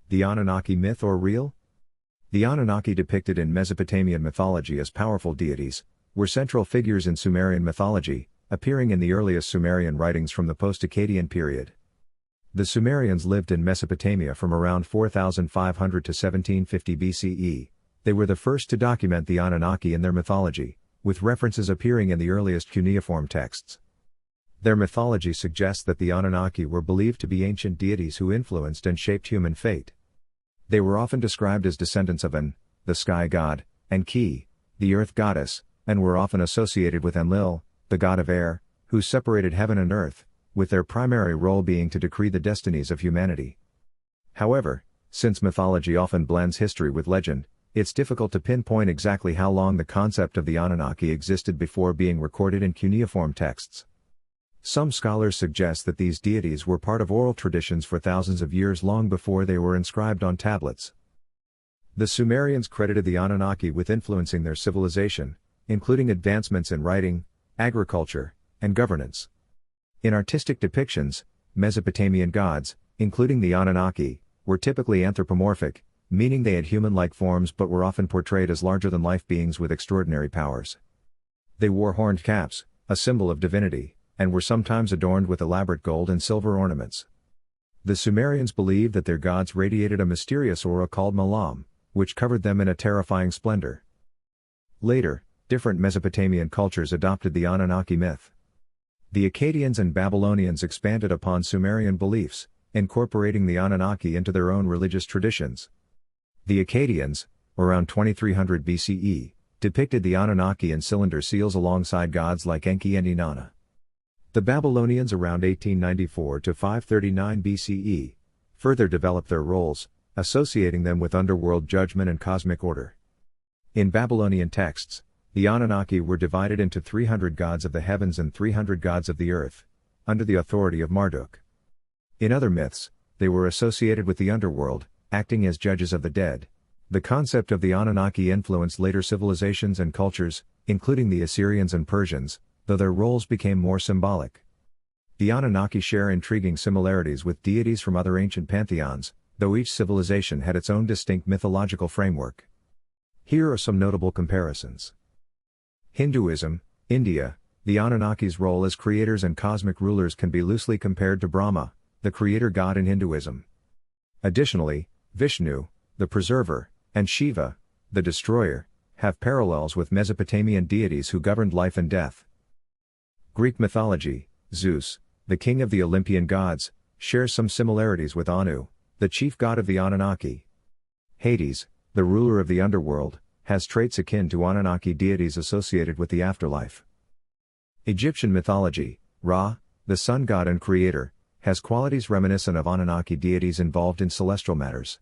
The Anunnaki myth or real? The Anunnaki, depicted in Mesopotamian mythology as powerful deities, were central figures in Sumerian mythology, appearing in the earliest Sumerian writings from the post-Akkadian period. The Sumerians lived in Mesopotamia from around 4500 to 1750 BCE. They were the first to document the Anunnaki in their mythology, with references appearing in the earliest cuneiform texts. Their mythology suggests that the Anunnaki were believed to be ancient deities who influenced and shaped human fate. They were often described as descendants of An, the sky god, and Ki, the earth goddess, and were often associated with Enlil, the god of air, who separated heaven and earth, with their primary role being to decree the destinies of humanity. However, since mythology often blends history with legend, it's difficult to pinpoint exactly how long the concept of the Anunnaki existed before being recorded in cuneiform texts. Some scholars suggest that these deities were part of oral traditions for thousands of years long before they were inscribed on tablets. The Sumerians credited the Anunnaki with influencing their civilization, including advancements in writing, agriculture, and governance. In artistic depictions, Mesopotamian gods, including the Anunnaki, were typically anthropomorphic, meaning they had human-like forms but were often portrayed as larger-than-life beings with extraordinary powers. They wore horned caps, a symbol of divinity, and were sometimes adorned with elaborate gold and silver ornaments. The Sumerians believed that their gods radiated a mysterious aura called Malam, which covered them in a terrifying splendor. Later, different Mesopotamian cultures adopted the Anunnaki myth. The Akkadians and Babylonians expanded upon Sumerian beliefs, incorporating the Anunnaki into their own religious traditions. The Akkadians, around 2300 BCE, depicted the Anunnaki in cylinder seals alongside gods like Enki and Inanna. The Babylonians around 1894 to 539 BCE further developed their roles, associating them with underworld judgment and cosmic order. In Babylonian texts, the Anunnaki were divided into 300 gods of the heavens and 300 gods of the earth, under the authority of Marduk. In other myths, they were associated with the underworld, acting as judges of the dead. The concept of the Anunnaki influenced later civilizations and cultures, including the Assyrians and Persians, though their roles became more symbolic. The Anunnaki share intriguing similarities with deities from other ancient pantheons, though each civilization had its own distinct mythological framework. Here are some notable comparisons. Hinduism, India, the Anunnaki's role as creators and cosmic rulers can be loosely compared to Brahma, the creator god in Hinduism. Additionally, Vishnu, the preserver, and Shiva, the destroyer, have parallels with Mesopotamian deities who governed life and death. Greek mythology, Zeus, the king of the Olympian gods, shares some similarities with Anu, the chief god of the Anunnaki. Hades, the ruler of the underworld, has traits akin to Anunnaki deities associated with the afterlife. Egyptian mythology, Ra, the sun god and creator, has qualities reminiscent of Anunnaki deities involved in celestial matters.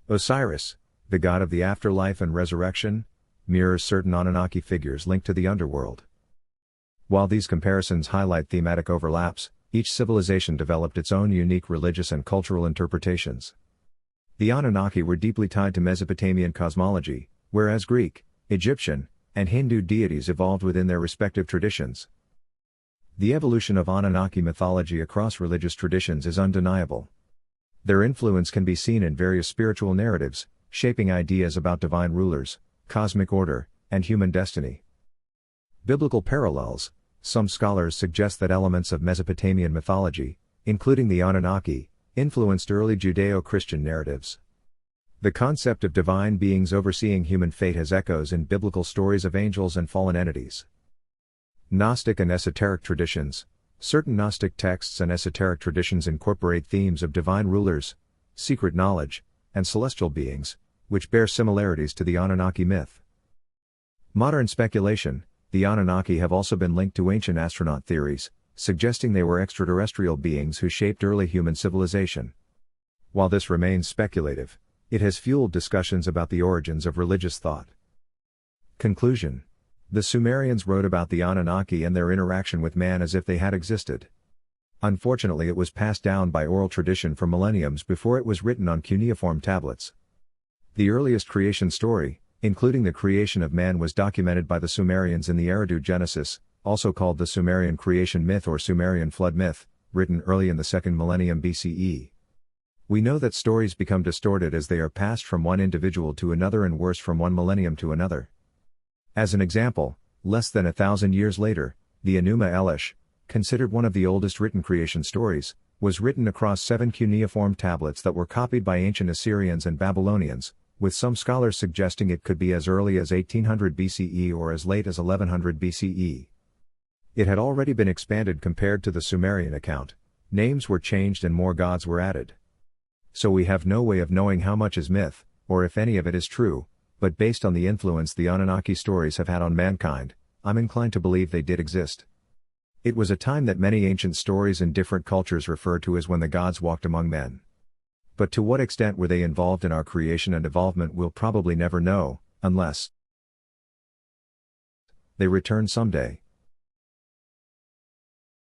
Osiris, the god of the afterlife and resurrection, mirrors certain Anunnaki figures linked to the underworld. While these comparisons highlight thematic overlaps, each civilization developed its own unique religious and cultural interpretations. The Anunnaki were deeply tied to Mesopotamian cosmology, whereas Greek, Egyptian, and Hindu deities evolved within their respective traditions. The evolution of Anunnaki mythology across religious traditions is undeniable. Their influence can be seen in various spiritual narratives, shaping ideas about divine rulers, cosmic order, and human destiny. Biblical parallels. Some scholars suggest that elements of Mesopotamian mythology, including the Anunnaki, influenced early Judeo-Christian narratives. The concept of divine beings overseeing human fate has echoes in biblical stories of angels and fallen entities. Gnostic and esoteric traditions. Certain Gnostic texts and esoteric traditions incorporate themes of divine rulers, secret knowledge, and celestial beings, which bear similarities to the Anunnaki myth. Modern speculation. The Anunnaki have also been linked to ancient astronaut theories, suggesting they were extraterrestrial beings who shaped early human civilization. While this remains speculative, it has fueled discussions about the origins of religious thought. Conclusion. The Sumerians wrote about the Anunnaki and their interaction with man as if they had existed. Unfortunately, it was passed down by oral tradition for millenniums before it was written on cuneiform tablets. The earliest creation story, including the creation of man, was documented by the Sumerians in the Eridu Genesis, also called the Sumerian Creation Myth or Sumerian Flood Myth, written early in the second millennium BCE. We know that stories become distorted as they are passed from one individual to another and worse from one millennium to another. As an example, less than 1,000 years later, the Enuma Elish, considered one of the oldest written creation stories, was written across 7 cuneiform tablets that were copied by ancient Assyrians and Babylonians, with some scholars suggesting it could be as early as 1800 BCE or as late as 1100 BCE. It had already been expanded compared to the Sumerian account, names were changed and more gods were added. So we have no way of knowing how much is myth, or if any of it is true, but based on the influence the Anunnaki stories have had on mankind, I'm inclined to believe they did exist. It was a time that many ancient stories in different cultures refer to as when the gods walked among men. But to what extent were they involved in our creation and evolvement we'll probably never know, unless they return someday.